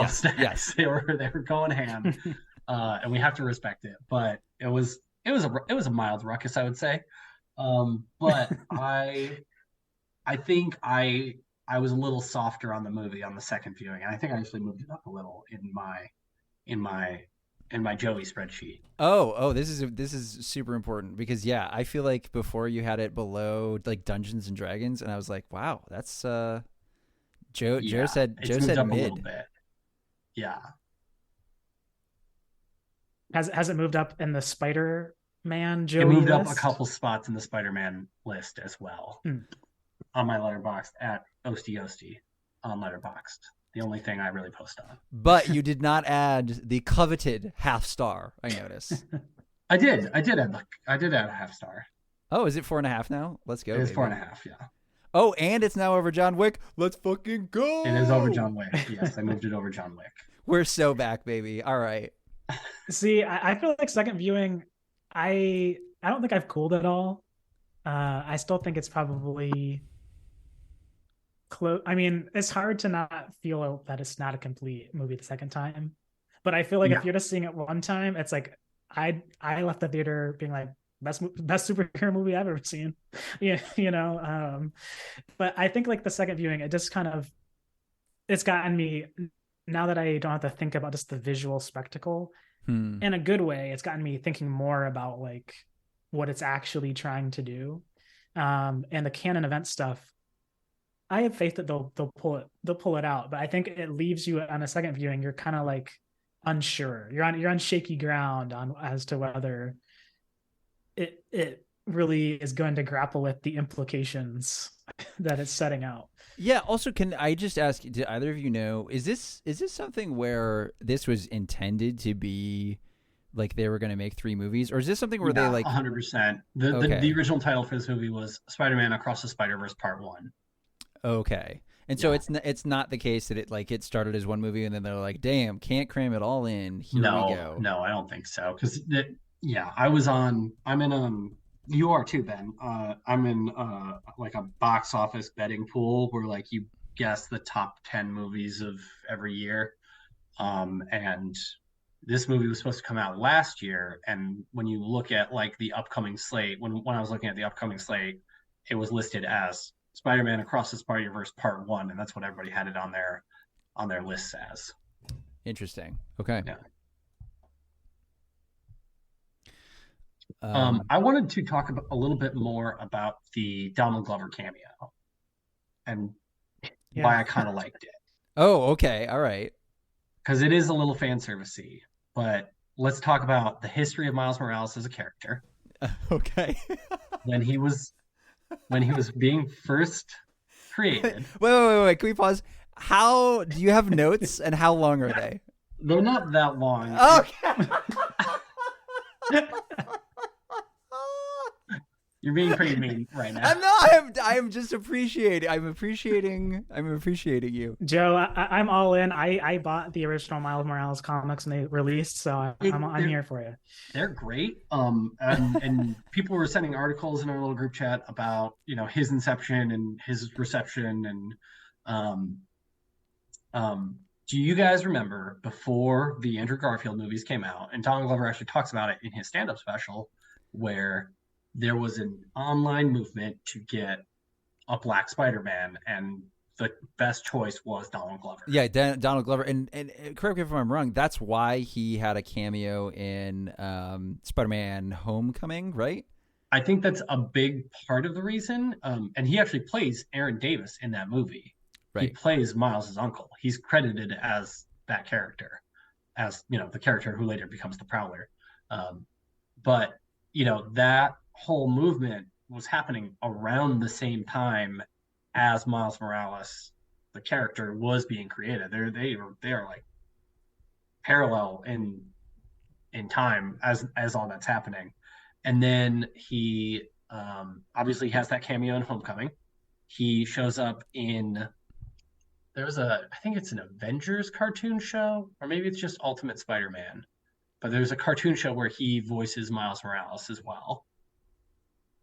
snacks. They were going ham, and we have to respect it. But it was a mild ruckus, I would say. But I think I was a little softer on the movie on the second viewing, and I think I actually moved it up a little in my Joey spreadsheet. Oh, this is super important because yeah, I feel like before you had it below like Dungeons and Dragons, and I was like, wow, that's Joe. Yeah, Joe said up mid. a little bit. Yeah. has it moved up in the Spider-Man Joey It moved list? up a couple spots in the Spider-Man list as well. On my Letterboxd at Osti on Letterboxd. The only thing I really post on. But you did not add the coveted half star, I notice. I did add a half star. Oh, is it 4.5 now? Let's go. It is baby. 4.5, yeah. Oh, and it's now over John Wick. Let's fucking go. It is over John Wick. Yes, I moved it over John Wick. We're so back, baby. All right. See, I feel like second viewing, I don't think I've cooled at all. I still think it's probably close. I mean, it's hard to not feel that it's not a complete movie the second time. But I feel like if you're just seeing it one time, it's like I left the theater being like best superhero movie I've ever seen. Yeah, but I think like the second viewing, it just kind of it's gotten me, now that I don't have to think about just the visual spectacle in a good way, it's gotten me thinking more about like what it's actually trying to do. And the canon event stuff, I have faith that they'll pull it out, but I think it leaves you on a second viewing. You're kind of like unsure. You're on shaky ground on as to whether it really is going to grapple with the implications that it's setting out. Yeah. Also, can I just ask? Did either of you know? Is this something where this was intended to be like they were going to make 3 movies, or is this something where they like 100%? The original title for this movie was Spider-Man Across the Spider-Verse Part 1. Okay. And so it's not the case that it started as one movie and then they're like, damn, can't cram it all in. Here we go. No, I don't think so. Because I'm in you are too, Ben. I'm in like a box office betting pool where like you guess the top 10 movies of every year. And this movie was supposed to come out last year, and when you look at like the upcoming slate, when I was looking at the upcoming slate, it was listed as Spider-Man Across the Spider-Verse Part 1, and that's what everybody had it on their lists as. Interesting. Okay. Yeah. Um, I wanted to talk a little bit more about the Donald Glover cameo and why I kind of liked it. Oh, okay. All right. Because it is a little fan servicey, but let's talk about the history of Miles Morales as a character. Okay. when he was being first created. Wait. Can we pause? How do you have notes, and how long are they? They're not that long. Okay. You're being pretty mean right now. I'm not. I'm just appreciating. I'm appreciating you, Joe. I'm all in. I bought the original Miles Morales comics when they released, so I'm here for you. They're great. And people were sending articles in our little group chat about his inception and his reception and do you guys remember before the Andrew Garfield movies came out? And Donald Glover actually talks about it in his stand-up special, where there was an online movement to get a Black Spider-Man, and the best choice was Donald Glover. Yeah, Donald Glover. And correct me if I'm wrong, that's why he had a cameo in Spider-Man Homecoming, right? I think that's a big part of the reason. And he actually plays Aaron Davis in that movie. Right. He plays Miles' uncle. He's credited as that character, as the character who later becomes the Prowler. But that whole movement was happening around the same time as Miles Morales, the character, was being created. They are like parallel in time as all that's happening. And then he obviously has that cameo in Homecoming. He shows up in I think it's an Avengers cartoon show, or maybe it's just Ultimate Spider-Man, but there's a cartoon show where he voices Miles Morales as well.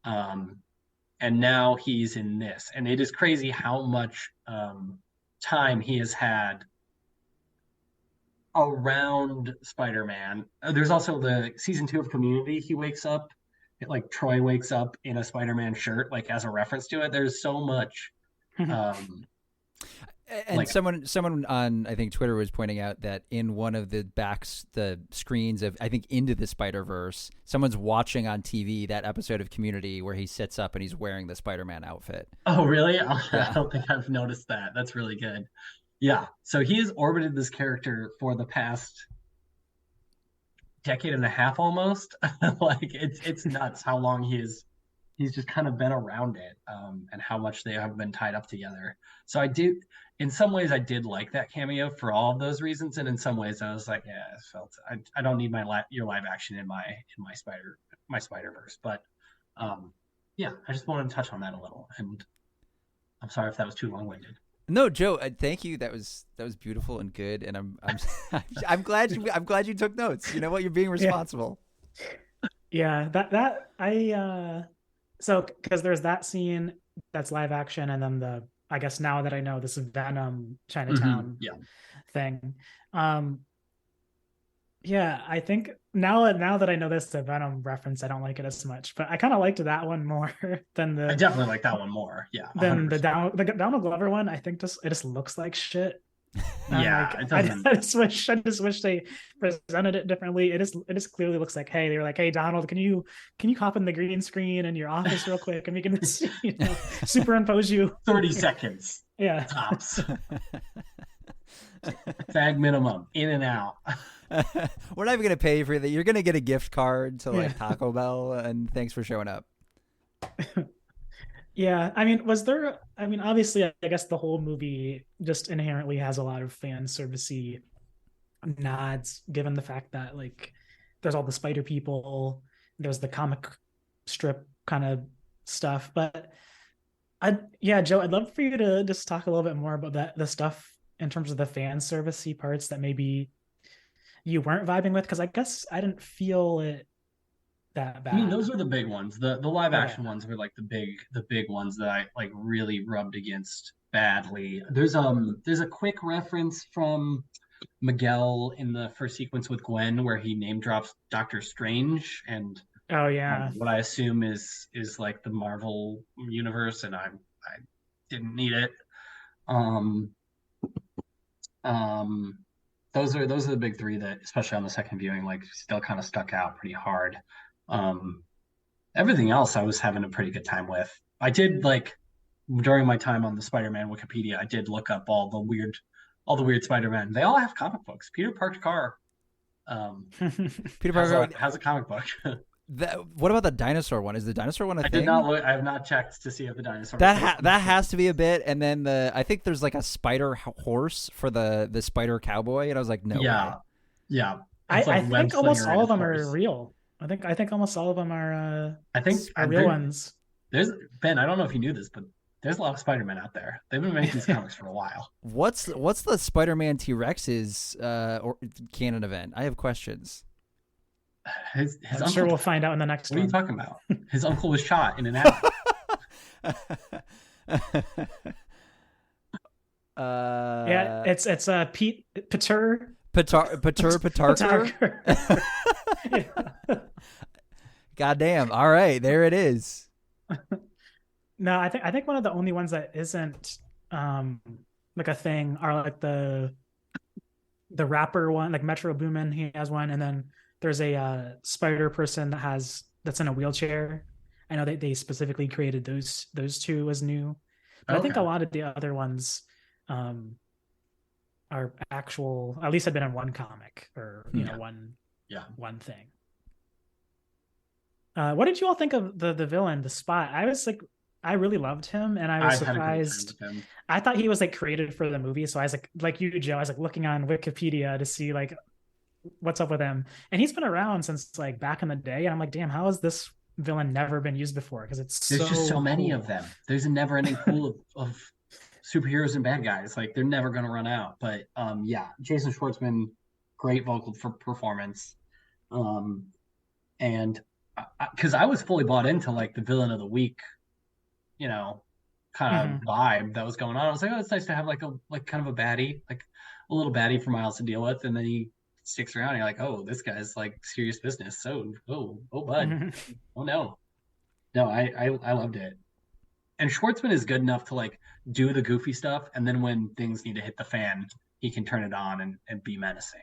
And now he's in this, and it is crazy how much time he has had around Spider-Man. There's also the season 2 of Community. He wakes up, like Troy wakes up in a Spider-Man shirt, like as a reference to it. There's so much. And someone on, I think, Twitter was pointing out that in one of the screens of, I think, Into the Spider-Verse, someone's watching on TV that episode of Community where he sits up and he's wearing the Spider-Man outfit. Oh, really? Yeah. I don't think I've noticed that. That's really good. Yeah. So he has orbited this character for the past decade and a half almost. Like it's nuts how long he's just kind of been around it, and how much they have been tied up together. So in some ways I did like that cameo for all of those reasons, and in some ways I was like, yeah, I don't need your live action in my Spider-Verse. But yeah, I just wanted to touch on that a little, and I'm sorry if that was too long-winded. No, Joe, thank you. That was beautiful and good, and I'm glad you took notes. You know what? You're being responsible. Yeah, so because there's that scene that's live action, and then I guess now that I know this is Venom Chinatown thing. Yeah, I think now that I know this is a Venom reference, I don't like it as much, but I kind of liked that one more than I definitely like that one more. Yeah. 100%. Than the Donald Glover one. I think it just looks like shit. I'm Yeah, like, it I, doesn't. I just wish they presented it differently. It just clearly looks like, hey, they were like, hey, Donald, can you hop in the green screen in your office real quick and we can just, superimpose you. 30 seconds Yeah. tops. Fag minimum, in and out. We're not even gonna pay for that. You're gonna get a gift card to Yeah. like Taco Bell, and thanks for showing up. Yeah. I mean, obviously, I guess the whole movie just inherently has a lot of fan servicey nods, given the fact that like there's all the spider people, there's the comic strip kind of stuff. But yeah, Joe, I'd love for you to just talk a little bit more about the stuff in terms of the fan servicey parts that maybe you weren't vibing with, because I guess I didn't feel it that I mean, bad. those were the big ones. The live Okay. action ones were like the big ones that I like really rubbed against badly. There's a quick reference from Miguel in the first sequence with Gwen where he name drops Doctor Strange and Oh yeah. what I assume is like the Marvel universe, and I didn't need it. Um, um, those are the big three that, especially on the second viewing, like still kind of stuck out pretty hard. Um, Everything else I was having a pretty good time with. I did like during my time on the Spider-Man Wikipedia, I did look up all the weird Spider-Man. They all have comic books. Pter Ptarker Pter has Parker. a comic book. What about the dinosaur one? Is the dinosaur one a I thing? did not look. I have not checked to see if the dinosaur. That has to be a bit. And then I think there's like a spider horse for the spider cowboy, and I was like, no Yeah, way. yeah. It's I like web think almost slinger all and of a them are horse. real. I think almost all of them I think are real there, ones. there's Ben. I don't know if you knew this, but there's a lot of Spider-Man out there. They've been making these comics for a while. What's the Spider-Man T-Rex's or canon event? I have questions. His I'm uncle. sure we'll find out in the next What are you one. talking about? His uncle was shot in an alley. Yeah, it's Pete Pter Ptarker. Yeah. Goddamn! All right, there it is. No, I think one of the only ones that isn't like a thing are like the rapper one, like Metro Boomin. He has one, and then there's a spider person that's in a wheelchair. I know they specifically created those two as new, but I think a Okay. lot of the other ones um are actual. At least have been in one comic or Yeah. Yeah. one thing. What did you all think of the villain, the Spot? I really loved him, and I was I've had a great time surprised. with him. I thought he was like created for the movie, so I was like you, Joe. I was like looking on Wikipedia to see like what's up with him, and he's been around since like back in the day. And I'm like, damn, how has this villain never been used before? Because it's There's just so so many cool. of them. There's a never-ending pool of superheroes and bad guys. Like they're never gonna run out. But yeah, Jason Schwartzman, great vocal for performance. And because I was fully bought into like the villain of the week, you know, kind of Mhm. vibe that was going on. I was like, oh, it's nice to have like kind of a baddie, like a little baddie for Miles to deal with, and then he sticks around. And you're like, oh, this guy's like serious business. So, oh, bud, Mhm. oh no, no, I loved it. And Schwartzman is good enough to like do the goofy stuff, and then when things need to hit the fan, he can turn it on and be menacing.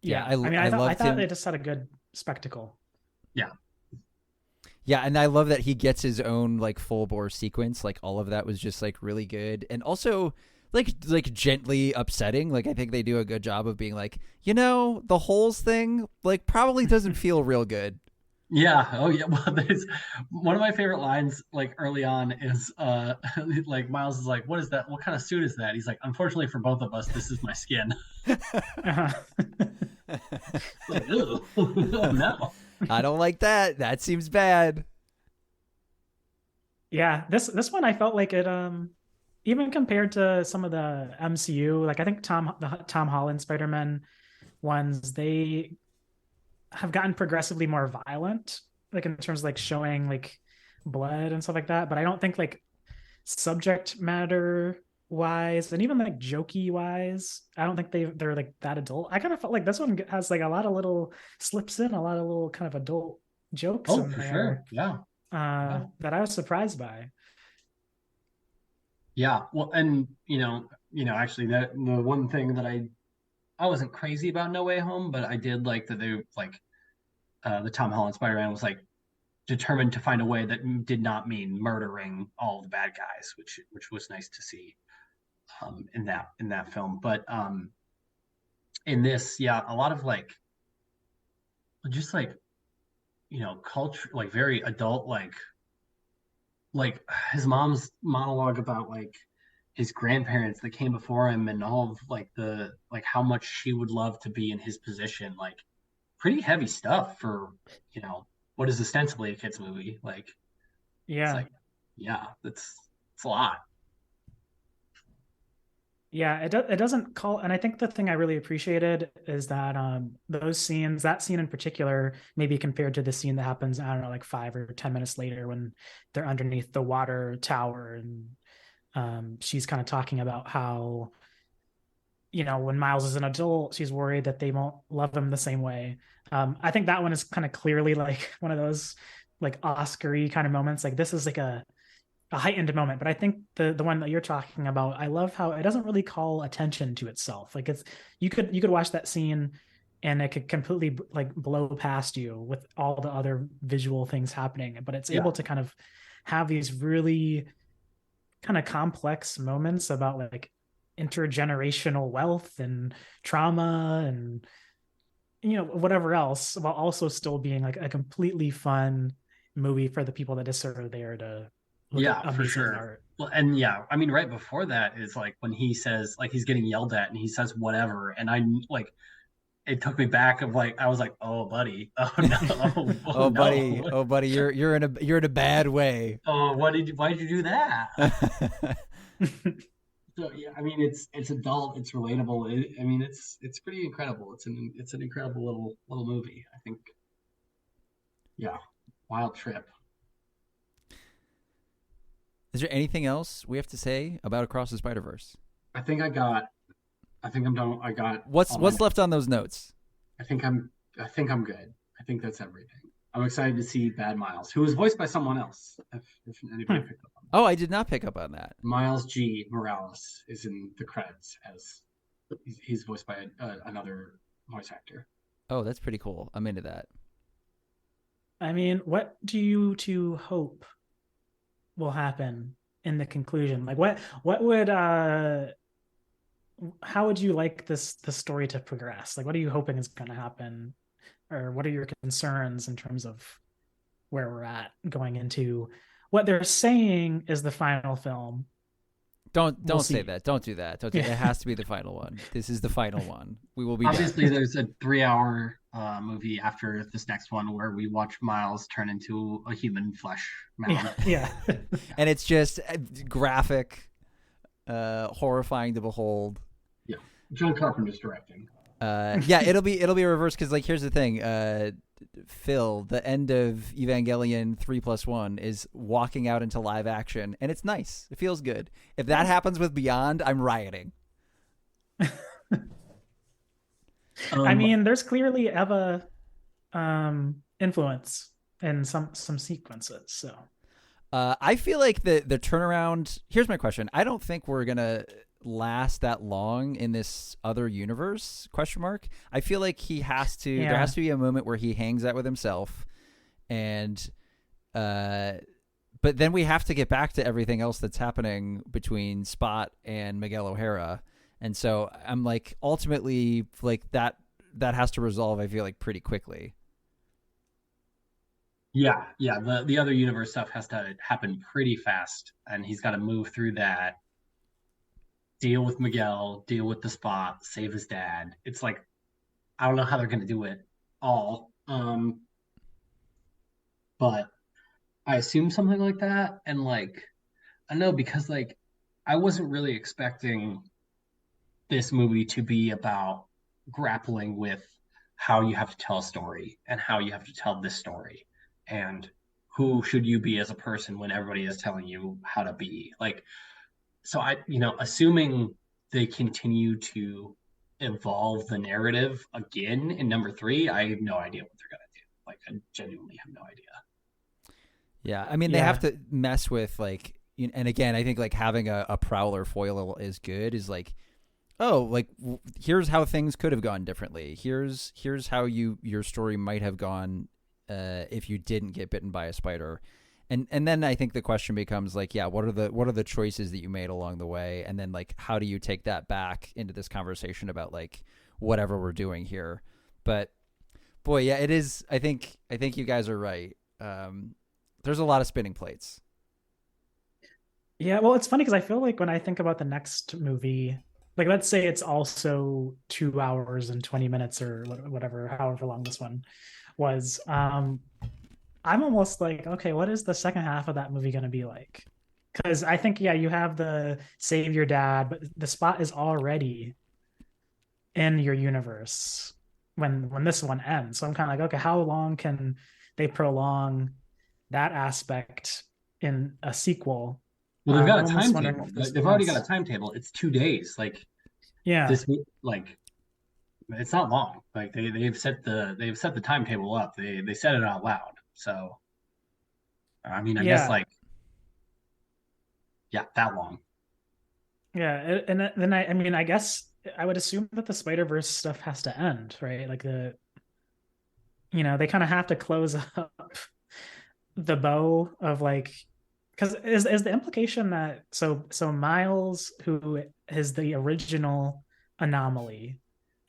Yeah, Yeah, I mean, I I loved thought they him. just had a good spectacle. Yeah, Yeah, and I love that he gets his own like full bore sequence. Like all of that was just like really good, and also like gently upsetting. Like I think they do a good job of being like, the holes thing like probably doesn't feel real good. yeah, oh yeah. Well, there's one of my favorite lines like early on is like Miles is like, what is that? What kind of suit is that? He's like, unfortunately for both of us, this is my skin. Uh-huh. Like, oh no. I don't like that. That seems bad. Yeah, this one I felt like it even compared to some of the MCU, like I think the Tom Holland Spider-Man ones, they have gotten progressively more violent, like in terms of like showing like blood and stuff like that. But I don't think like subject matter wise and even like jokey wise, I don't think they're like that adult. I kind of felt like this one has like a lot of little slips in, a lot of little kind of adult jokes Oh, in for sure. there Yeah. Yeah. that I was surprised by. Yeah. Well, and actually, that the one thing that I wasn't crazy about No Way Home, but I did like that they like the Tom Holland Spider-Man was like determined to find a way that did not mean murdering all the bad guys, which was nice to see in that film. But in this, yeah, a lot of like just like culture, like very adult, like his mom's monologue about like his grandparents that came before him and all of like the like how much she would love to be in his position, like pretty heavy stuff for you know what is ostensibly a kids movie. Like it's Yeah. like yeah, it's a lot. Yeah, it doesn't call, and I think the thing I really appreciated is that those scenes, that scene in particular, maybe compared to the scene that happens, I don't know, like 5 or 10 minutes later when they're underneath the water tower and she's kind of talking about how, when Miles is an adult, she's worried that they won't love him the same way. I think that one is kind of clearly like one of those like Oscar-y kind of moments. Like this is like a heightened moment, but I think the one that you're talking about, I love how it doesn't really call attention to itself. Like it's you could watch that scene and it could completely like blow past you with all the other visual things happening, but it's Yeah, able to kind of have these really kind of complex moments about like intergenerational wealth and trauma and whatever else, while also still being like a completely fun movie for the people that just sort of there to look at yeah, for amazing sure. art. Well, and yeah, I mean, right before that is like when he says like he's getting yelled at and he says whatever, and I like it took me back of like I was like, oh buddy, oh no, oh no, Oh buddy, you're in a bad way. oh why did you do that? So yeah, I mean it's adult, it's relatable. I mean it's pretty incredible. It's an incredible little movie. I think yeah, wild trip. Is there anything else we have to say about Across the Spider-Verse? I think I got. I think I'm done. I got What's all my. what's left on those notes? I think I'm. I think I'm good. I think that's everything. I'm excited to see Bad Miles, who was voiced by someone else. If anybody Hmm. picked up on that. Oh, I did not pick up on that. Miles G. Morales is in the credits as he's voiced by another voice actor. Oh, that's pretty cool. I'm into that. I mean, what do you two hope will happen in the conclusion? Like what would how would you like the story to progress? Like what are you hoping is going to happen, or what are your concerns in terms of where we're at going into what they're saying is the final film? We'll Don't say see. that. Don't do that. Don't do Yeah. It has to be the final one. This is the final one. We will be done. Obviously, there's a 3 hour movie after this next one where we watch Miles turn into a human flesh Yeah. mound. Yeah. And it's just graphic, horrifying to behold. Yeah, John Carpenter's directing. Yeah, it'll be a reverse because like here's the thing, Phil, the end of Evangelion 3+1 is walking out into live action, and it's nice. It feels good. If that happens with Beyond, I'm rioting. I mean, there's clearly Eva influence in some sequences. So I feel like the turnaround. Here's my question. I don't think we're gonna last that long in this other universe? Question mark. I feel like he has to. yeah. There has to be a moment where he hangs out with himself, and but then we have to get back to everything else that's happening between Spot and Miguel O'Hara, and so I'm like, ultimately, like that has to resolve. I feel like pretty quickly. Yeah, yeah. The other universe stuff has to happen pretty fast, and he's got to move through that, deal with Miguel, deal with the Spot, save his dad. It's like I don't know how they're going to do it all, but I assume something like that. And like I know because like I wasn't really expecting this movie to be about grappling with how you have to tell a story and how you have to tell this story and who should you be as a person when everybody is telling you how to be like so I assuming they continue to evolve the narrative again in number three. I have no idea what they're gonna do. Like I genuinely have no idea. Yeah, I mean they have Yeah. to mess with like and again, I think like having a prowler foil is good. Is like, oh, like here's how things could have gone differently. Here's how your story might have gone if you didn't get bitten by a spider. And then I think the question becomes like, yeah, what are the choices that you made along the way, and then like how do you take that back into this conversation about like whatever we're doing here? But boy, yeah, it is. I think you guys are right. There's a lot of spinning plates. Yeah, well, it's funny because I feel like when I think about the next movie, like let's say it's also 2 hours and 20 minutes or whatever, however long this one was. I'm almost like, okay, what is the second half of that movie going to be like? Because I think, yeah, you have the save your dad, but the spot is already in your universe when this one ends. So I'm kind of like, okay, how long can they prolong that aspect in a sequel? Well, they've got I'm a almost wondering timetable. what this They've already got a wants. timetable. It's 2 days. Like Yeah, this, like it's not long. Like they've set the timetable up. They said it out loud. So, I mean, I guess yeah, like, yeah, that long. yeah. And then I mean, I guess I would assume that the Spider-Verse stuff has to end, right? Like they kind of have to close up the bow of like, because is the implication that so Miles, who is the original anomaly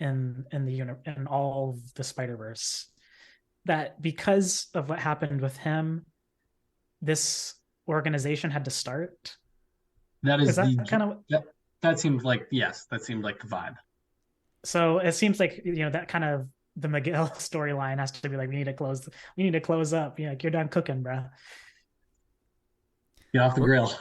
in the in all of the Spider-Verse, that because of what happened with him, this organization had to start. That Is is that the kind of that seemed like, yes, that seemed like the vibe. so? It seems like that kind of the Miguel storyline has to be like, we need to close up. Like you're done cooking, bro. Get off the We're, grill.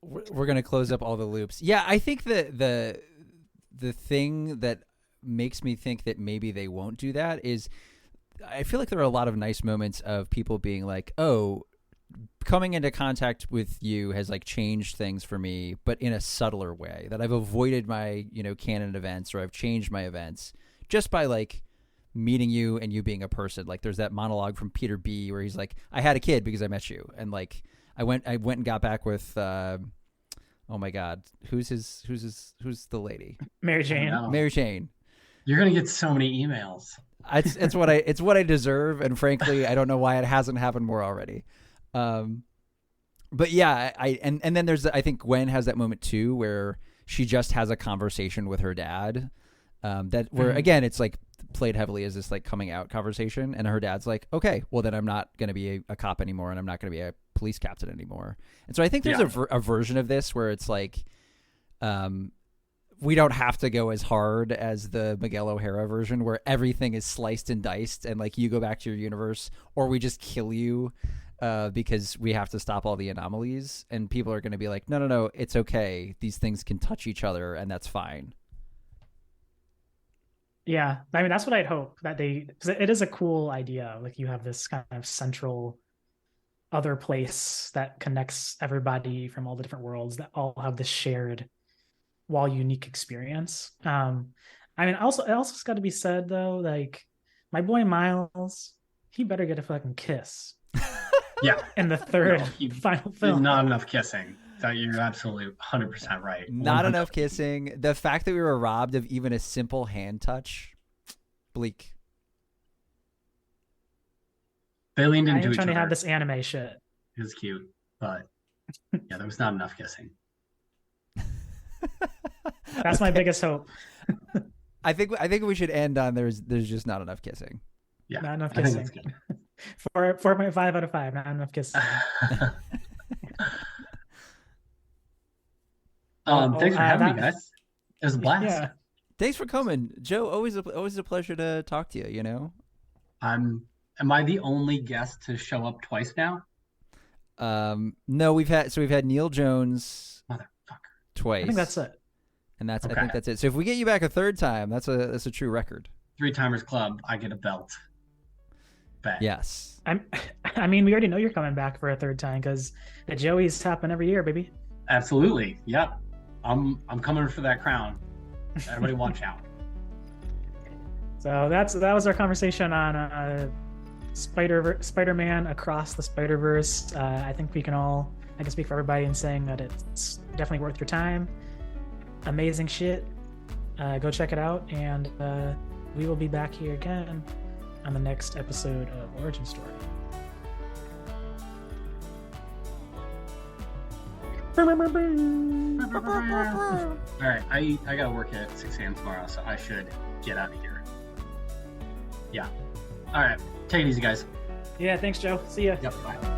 we're gonna close up all the loops. Yeah, I think that the thing that makes me think that maybe they won't do that is I feel like there are a lot of nice moments of people being like, oh, coming into contact with you has like changed things for me, but in a subtler way, that I've avoided my, canon events, or I've changed my events just by like meeting you and you being a person. Like there's that monologue from Peter B where he's like, I had a kid because I met you. And like, I went and got back with, oh my God, who's the lady? Mary Jane. No. Mary Jane. You're gonna get so many emails. It's what I deserve, and frankly, I don't know why it hasn't happened more already. But yeah, and then there's, I think Gwen has that moment too where she just has a conversation with her dad, that where again it's like played heavily as this like coming out conversation, and her dad's like, okay, well then I'm not going to be a cop anymore, and I'm not going to be a police captain anymore. And so I think there's a version of this where it's like, we don't have to go as hard as the Miguel O'Hara version where everything is sliced and diced and like you go back to your universe, or we just kill you because we have to stop all the anomalies, and people are going to be like, no, it's okay. These things can touch each other and that's fine. Yeah, I mean that's what I'd hope that because it is a cool idea. Like you have this kind of central other place that connects everybody from all the different worlds that all have this shared, while unique experience. I mean, it also's got to be said though, like my boy Miles, he better get a fucking kiss. Yeah. In the third final film. Not enough kissing. You're absolutely 100% right. Not 100%. enough kissing. The fact that we were robbed of even a simple hand touch, bleak. They leaned into I'm each trying other. to have this anime shit. It was cute, but yeah, there was not enough kissing. That's my biggest hope. I think we should end on there's just not enough kissing. Yeah, not enough I think kissing. that's good. 4.5 out of 5. Not enough kissing. Thanks for having me, guys. It was a blast. Yeah. Thanks for coming, Joe. Always a pleasure to talk to you. Am I the only guest to show up twice now? No, we've had Neil Jones Motherfucker. twice. I think that's it. And Okay. I think that's it. So if we get you back a third time, that's a true record. 3-timers club. I get a belt. Bet. Yes. I mean, we already know you're coming back for a third time because the Joeys happen every year, baby. Absolutely. Yep. I'm coming for that crown. Everybody watch out. So that was our conversation on Spider-Man Across the Spider-Verse. I think we can all I can speak for everybody in saying that it's definitely worth your time. Amazing shit. Go check it out, and we will be back here again on the next episode of Origin Story. All right, I gotta work at 6 a.m. tomorrow, so I should get out of here. Yeah. All right, take it easy, guys. Yeah, thanks, Joe. See ya. Yep, bye.